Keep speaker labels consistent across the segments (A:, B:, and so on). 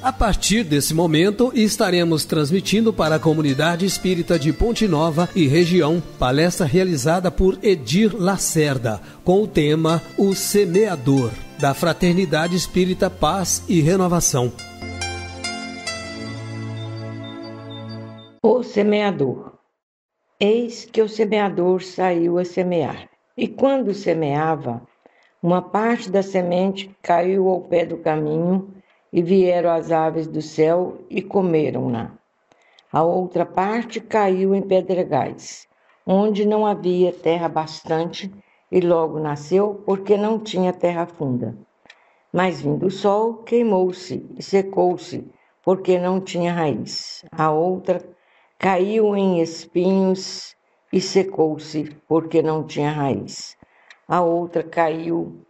A: A partir desse momento, estaremos transmitindo para a comunidade espírita de Ponte Nova e região, palestra realizada por Edir Lacerda, com o tema O Semeador, da Fraternidade Espírita Paz e Renovação.
B: O semeador. Eis que o semeador saiu a semear. E quando semeava, uma parte da semente caiu ao pé do caminho, e vieram as aves do céu e comeram-na. A outra parte caiu em pedregais, onde não havia terra bastante, e logo nasceu, porque não tinha terra funda. Mas vindo o sol, queimou-se e secou-se, porque não tinha raiz. A outra caiu em espinhos e secou-se, porque não tinha raiz. A outra caiu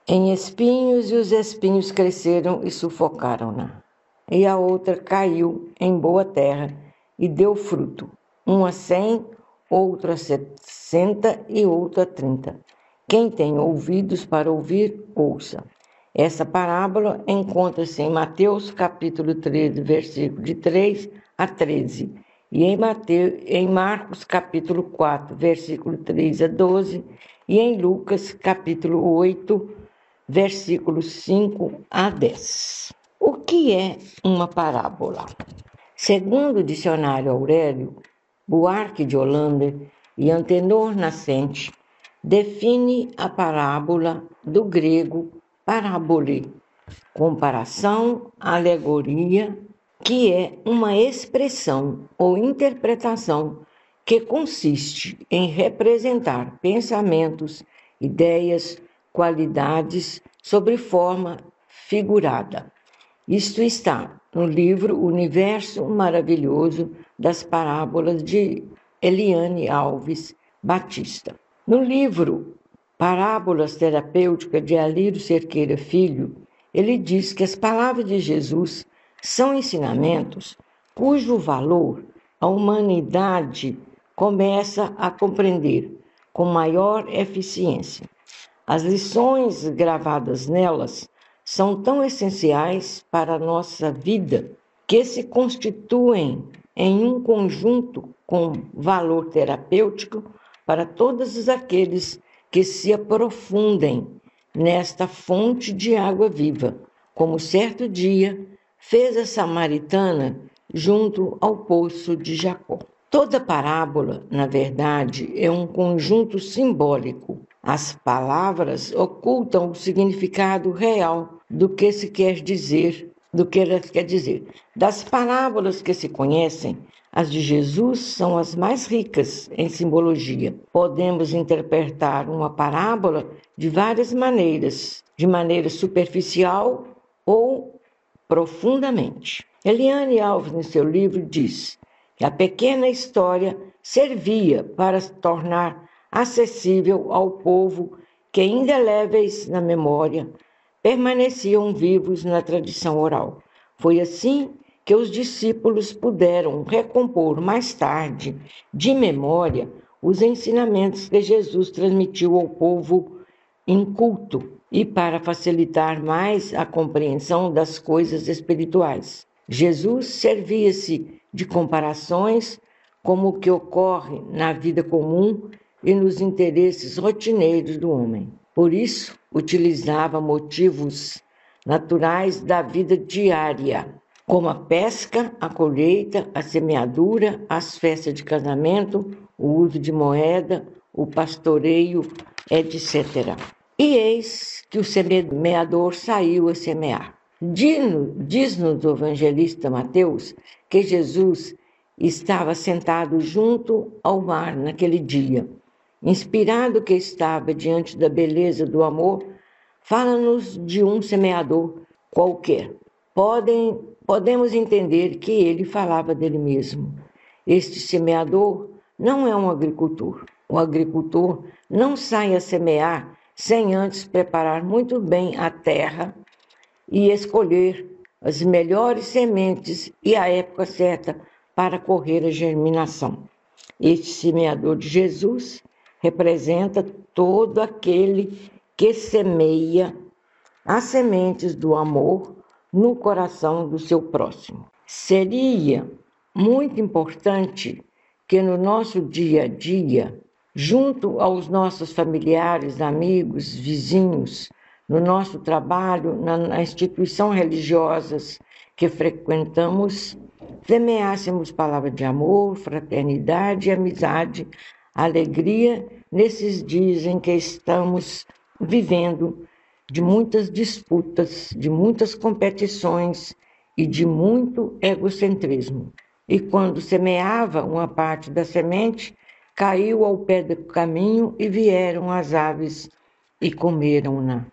B: em espinhos, e os espinhos cresceram e sufocaram-na. E a outra caiu em boa terra e deu fruto, uma a 100, outra a 60 e outra a 30. Quem tem ouvidos para ouvir, ouça. Essa parábola encontra-se em Mateus capítulo 13, versículo de 3 a 13, e em Marcos capítulo 4, versículo 3 a 12, e em Lucas capítulo 8, versículos 5 a 10. O que é uma parábola? Segundo o dicionário Aurélio Buarque de Holanda e Antenor Nascente, define a parábola do grego parabole, comparação, alegoria, que é uma expressão ou interpretação que consiste em representar pensamentos, ideias, qualidades sobre forma figurada. Isto está no livro Universo Maravilhoso das Parábolas de Eliane Alves Batista. No livro Parábolas Terapêuticas de Alírio Cerqueira Filho, ele diz que as palavras de Jesus são ensinamentos cujo valor a humanidade começa a compreender com maior eficiência. As lições gravadas nelas são tão essenciais para a nossa vida que se constituem em um conjunto com valor terapêutico para todos aqueles que se aprofundem nesta fonte de água viva, como certo dia fez a samaritana junto ao poço de Jacó. Toda parábola, na verdade, é um conjunto simbólico. As palavras ocultam o significado real do que se quer dizer, do que ela quer dizer. Das parábolas que se conhecem, as de Jesus são as mais ricas em simbologia. Podemos interpretar uma parábola de várias maneiras, de maneira superficial ou profundamente. Eliane Alves, no seu livro, diz que a pequena história servia para se tornar acessível ao povo que, indeléveis na memória, permaneciam vivos na tradição oral. Foi assim que os discípulos puderam recompor mais tarde, de memória, os ensinamentos que Jesus transmitiu ao povo inculto e para facilitar mais a compreensão das coisas espirituais. Jesus servia-se de comparações como o que ocorre na vida comum e nos interesses rotineiros do homem. Por isso, utilizava motivos naturais da vida diária, como a pesca, a colheita, a semeadura, as festas de casamento, o uso de moeda, o pastoreio, etc. E eis que o semeador saiu a semear. Diz-nos o evangelista Mateus que Jesus estava sentado junto ao mar naquele dia. Inspirado que estava diante da beleza do amor, fala-nos de um semeador qualquer. Podemos entender que ele falava dele mesmo. Este semeador não é um agricultor. O agricultor não sai a semear sem antes preparar muito bem a terra e escolher as melhores sementes e a época certa para correr a germinação. Este semeador de Jesus representa todo aquele que semeia as sementes do amor no coração do seu próximo. Seria muito importante que no nosso dia a dia, junto aos nossos familiares, amigos, vizinhos, no nosso trabalho, na instituição religiosas que frequentamos, semeássemos palavras de amor, fraternidade, amizade, alegria nesses dias em que estamos vivendo de muitas disputas, de muitas competições e de muito egocentrismo. E quando semeava uma parte da semente, caiu ao pé do caminho e vieram as aves e comeram-na.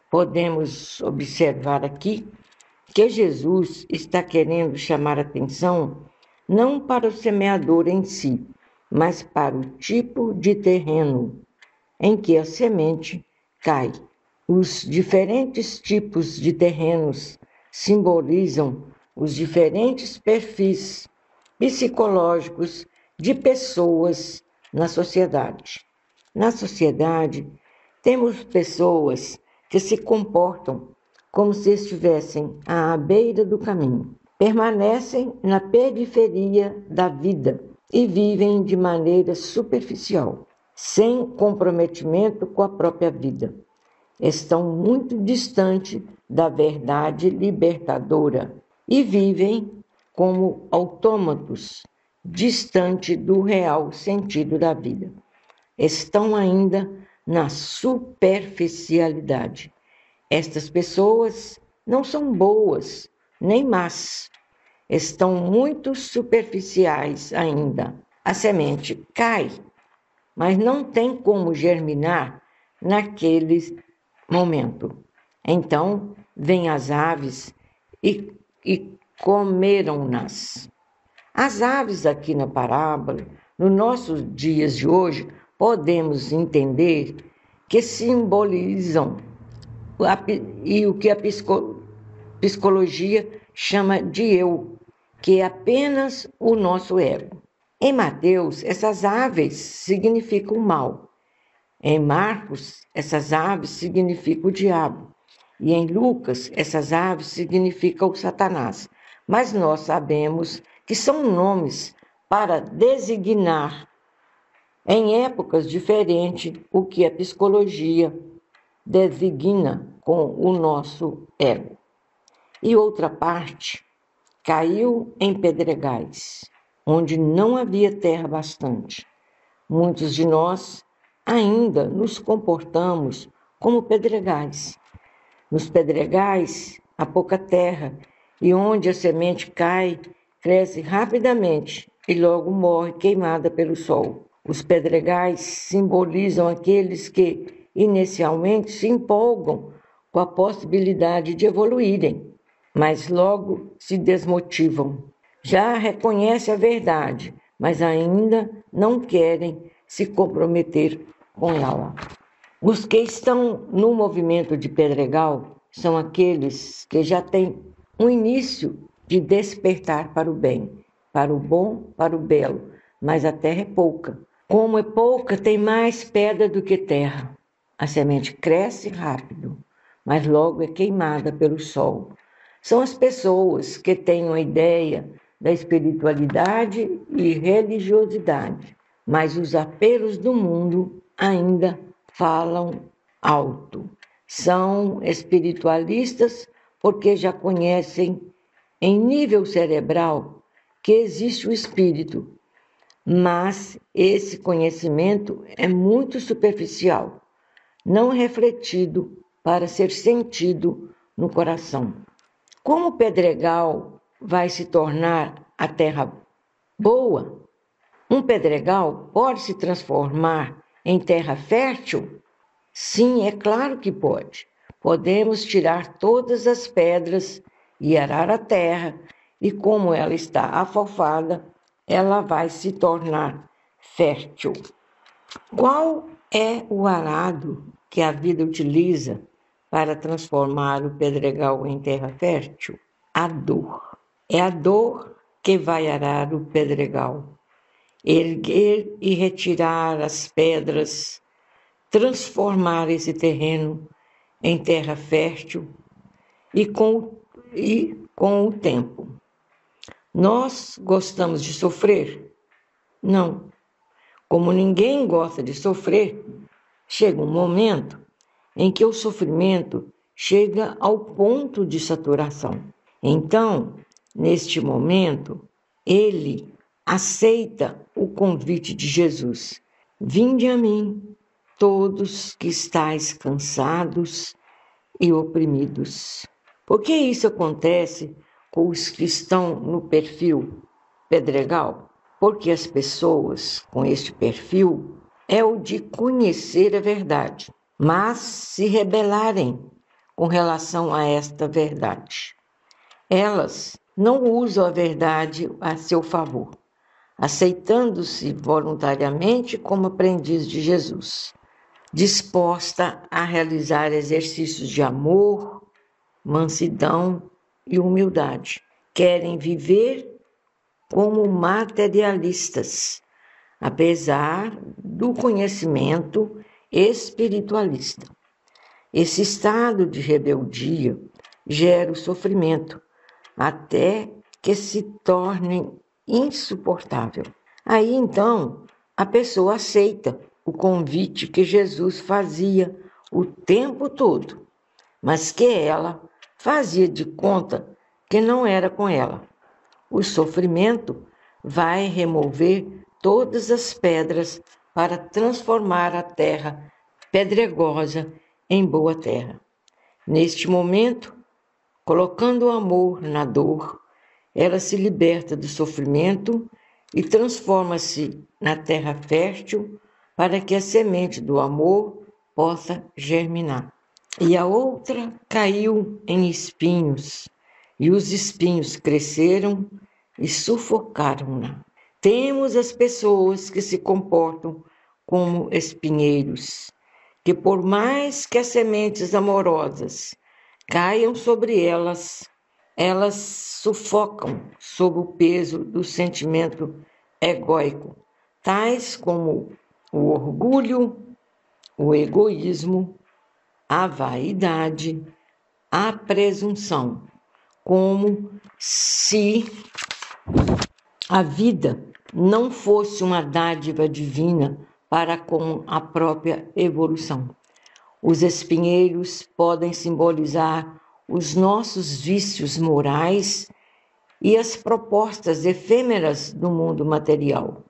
B: Podemos observar aqui que Jesus está querendo chamar atenção não para o semeador em si, mas para o tipo de terreno em que a semente cai. Os diferentes tipos de terrenos simbolizam os diferentes perfis psicológicos de pessoas na sociedade. Na sociedade, temos pessoas que se comportam como se estivessem à beira do caminho, permanecem na periferia da vida e vivem de maneira superficial, sem comprometimento com a própria vida. Estão muito distante da verdade libertadora e vivem como autômatos, distante do real sentido da vida. Estão ainda na superficialidade. Estas pessoas não são boas nem más, estão muito superficiais ainda. A semente cai, mas não tem como germinar naquele momento. Então, vêm as aves e comeram-nas. As aves aqui na parábola, nos nossos dias de hoje, podemos entender que simbolizam e o que a psicologia chama de eu, que é apenas o nosso ego. Em Mateus, essas aves significam o mal. Em Marcos, essas aves significam o diabo. E em Lucas, essas aves significam o Satanás. Mas nós sabemos que são nomes para designar, em épocas diferentes, o que a psicologia designa com o nosso ego. E outra parte caiu em pedregais, onde não havia terra bastante. Muitos de nós ainda nos comportamos como pedregais. Nos pedregais há pouca terra, e onde a semente cai, cresce rapidamente e logo morre queimada pelo sol. Os pedregais simbolizam aqueles que inicialmente se empolgam com a possibilidade de evoluírem, mas logo se desmotivam. Já reconhecem a verdade, mas ainda não querem se comprometer com ela. Os que estão no movimento de pedregal são aqueles que já têm um início de despertar para o bem, para o bom, para o belo, mas a terra é pouca. Como é pouca, tem mais pedra do que terra. A semente cresce rápido, mas logo é queimada pelo sol. São as pessoas que têm uma ideia da espiritualidade e religiosidade, mas os apelos do mundo ainda falam alto. São espiritualistas porque já conhecem em nível cerebral que existe o espírito, mas esse conhecimento é muito superficial, não refletido para ser sentido no coração. Como o pedregal vai se tornar a terra boa? Um pedregal pode se transformar em terra fértil? Sim, é claro que pode. Podemos tirar todas as pedras e arar a terra, e como ela está afofada, ela vai se tornar fértil. Qual é o arado que a vida utiliza para transformar o pedregal em terra fértil? A dor. É a dor que vai arar o pedregal, erguer e retirar as pedras, transformar esse terreno em terra fértil, e com e com o tempo. Nós gostamos de sofrer? Não. Como ninguém gosta de sofrer, chega um momento em que o sofrimento chega ao ponto de saturação. Então, neste momento, ele aceita o convite de Jesus. Vinde a mim, todos que estáis cansados e oprimidos. Por que isso acontece com os que estão no perfil Pedregal? Porque as pessoas com este perfil é o de conhecer a verdade, mas se rebelarem com relação a esta verdade. Elas não usam a verdade a seu favor, aceitando-se voluntariamente como aprendiz de Jesus, disposta a realizar exercícios de amor, mansidão e humildade. Querem viver como materialistas, apesar do conhecimento espiritualista. Esse estado de rebeldia gera o sofrimento, até que se torne insuportável. Aí então a pessoa aceita o convite que Jesus fazia o tempo todo, mas que ela fazia de conta que não era com ela. O sofrimento vai remover todas as pedras para transformar a terra pedregosa em boa terra. Neste momento, colocando o amor na dor, ela se liberta do sofrimento e transforma-se na terra fértil para que a semente do amor possa germinar. E a outra caiu em espinhos, e os espinhos cresceram e sufocaram-na. Temos as pessoas que se comportam como espinheiros, que por mais que as sementes amorosas caiam sobre elas, elas sufocam sob o peso do sentimento egóico, tais como o orgulho, o egoísmo, a vaidade, a presunção, como se a vida não fosse uma dádiva divina para com a própria evolução. Os espinheiros podem simbolizar os nossos vícios morais e as propostas efêmeras do mundo material,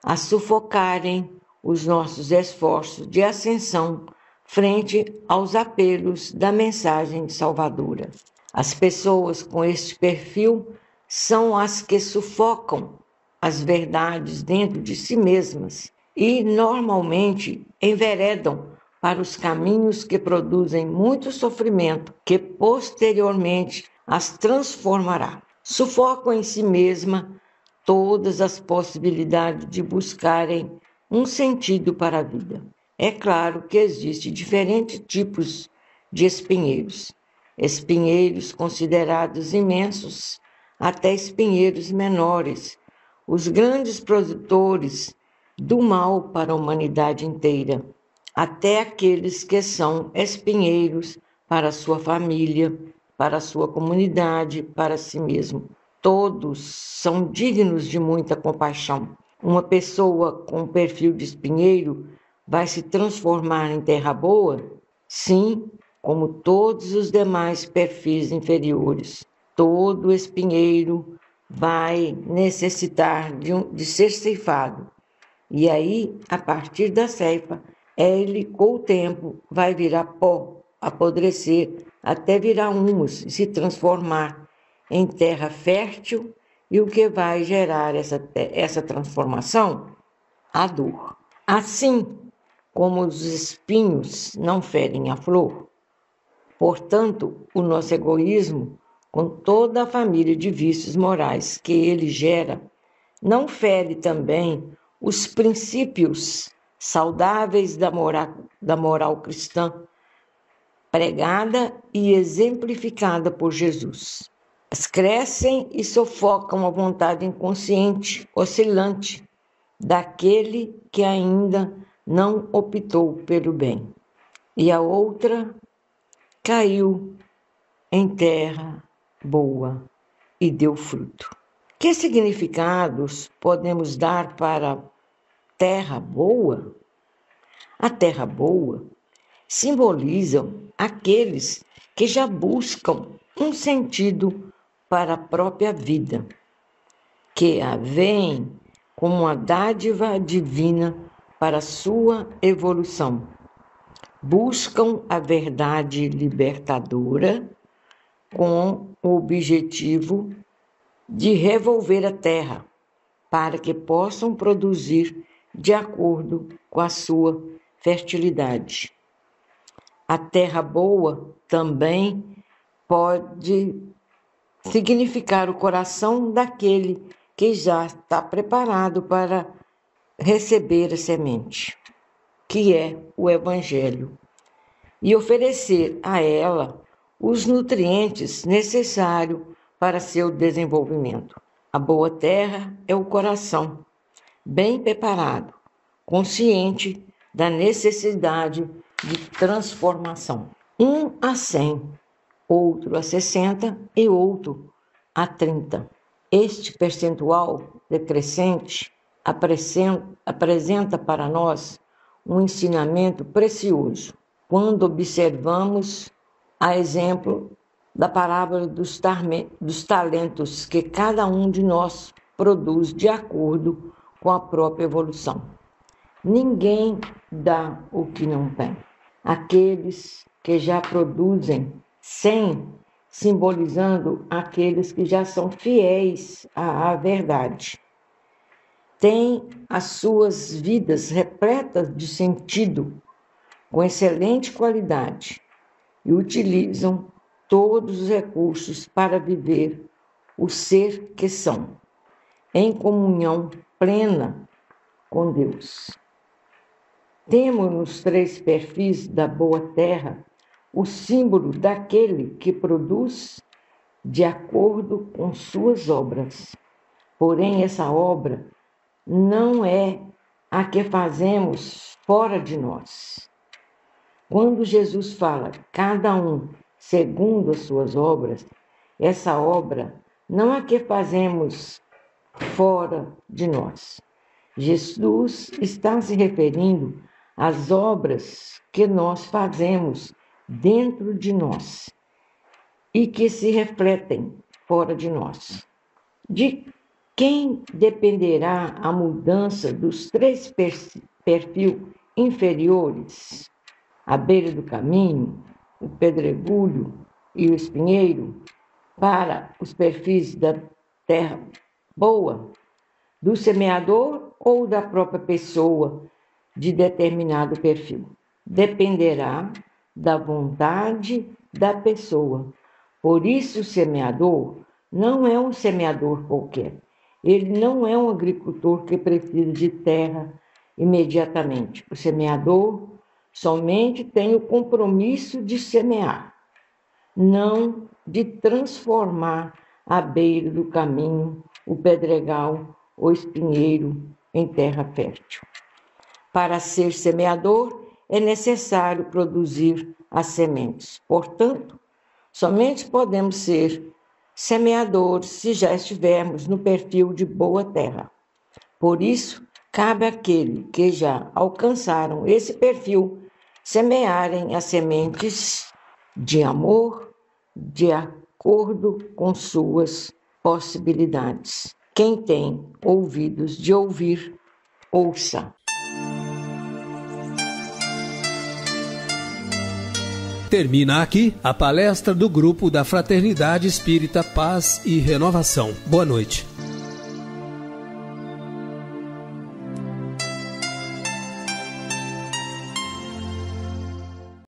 B: a sufocarem os nossos esforços de ascensão frente aos apelos da mensagem salvadora. As pessoas com este perfil são as que sufocam as verdades dentro de si mesmas e normalmente enveredam para os caminhos que produzem muito sofrimento, que posteriormente as transformará. Sufocam em si mesma todas as possibilidades de buscarem um sentido para a vida. É claro que existem diferentes tipos de espinheiros. Espinheiros considerados imensos, até espinheiros menores, os grandes produtores do mal para a humanidade inteira, até aqueles que são espinheiros para a sua família, para a sua comunidade, para si mesmo. Todos são dignos de muita compaixão. Uma pessoa com perfil de espinheiro vai se transformar em terra boa? Sim, como todos os demais perfis inferiores. Todo espinheiro vai necessitar de ser ceifado. E aí, a partir da ceifa, ele, com o tempo, vai virar pó, apodrecer, até virar humus e se transformar em terra fértil. E o que vai gerar essa transformação? A dor. Assim como os espinhos não ferem a flor, portanto, o nosso egoísmo, com toda a família de vícios morais que ele gera, não fere também os princípios saudáveis da moral cristã, pregada e exemplificada por Jesus. Elas crescem e sufocam a vontade inconsciente, oscilante, daquele que ainda não optou pelo bem. E a outra caiu em terra boa e deu fruto. Que significados podemos dar para terra boa? A terra boa simbolizam aqueles que já buscam um sentido para a própria vida, que a veem como uma dádiva divina para a sua evolução. Buscam a verdade libertadora com o objetivo de revolver a terra para que possam produzir de acordo com a sua fertilidade. A terra boa também pode significar o coração daquele que já está preparado para receber a semente, que é o Evangelho, e oferecer a ela os nutrientes necessários para seu desenvolvimento. A boa terra é o coração, bem preparado, consciente da necessidade de transformação. Um a 100, outro a 60 e outro a 30. Este percentual decrescente apresenta para nós um ensinamento precioso quando observamos a exemplo da parábola dos talentos que cada um de nós produz de acordo com a própria evolução. Ninguém dá o que não tem. Aqueles que já produzem 100, simbolizando aqueles que já são fiéis à verdade, têm as suas vidas repletas de sentido, com excelente qualidade, e utilizam todos os recursos para viver o ser que são, em comunhão plena com Deus. Temos nos 3 perfis da boa terra o símbolo daquele que produz de acordo com suas obras. Porém, essa obra não é a que fazemos fora de nós. Quando Jesus fala, cada um segundo as suas obras, essa obra não é a que fazemos fora de nós. Jesus está se referindo às obras que nós fazemos dentro de nós e que se refletem fora de nós. De quem dependerá a mudança dos 3 perfis inferiores, à beira do caminho, o pedregulho e o espinheiro, para os perfis da terra boa, do semeador ou da própria pessoa de determinado perfil? Dependerá da vontade da pessoa. Por isso, o semeador não é um semeador qualquer. Ele não é um agricultor que precisa de terra imediatamente. O semeador somente tem o compromisso de semear, não de transformar à beira do caminho o pedregal ou espinheiro em terra fértil. Para ser semeador, é necessário produzir as sementes. Portanto, somente podemos ser semeadores se já estivermos no perfil de boa terra. Por isso, cabe àquele que já alcançaram esse perfil semearem as sementes de amor de acordo com suas possibilidades. Quem tem ouvidos de ouvir, ouça.
A: Termina aqui a palestra do Grupo da Fraternidade Espírita Paz e Renovação. Boa noite.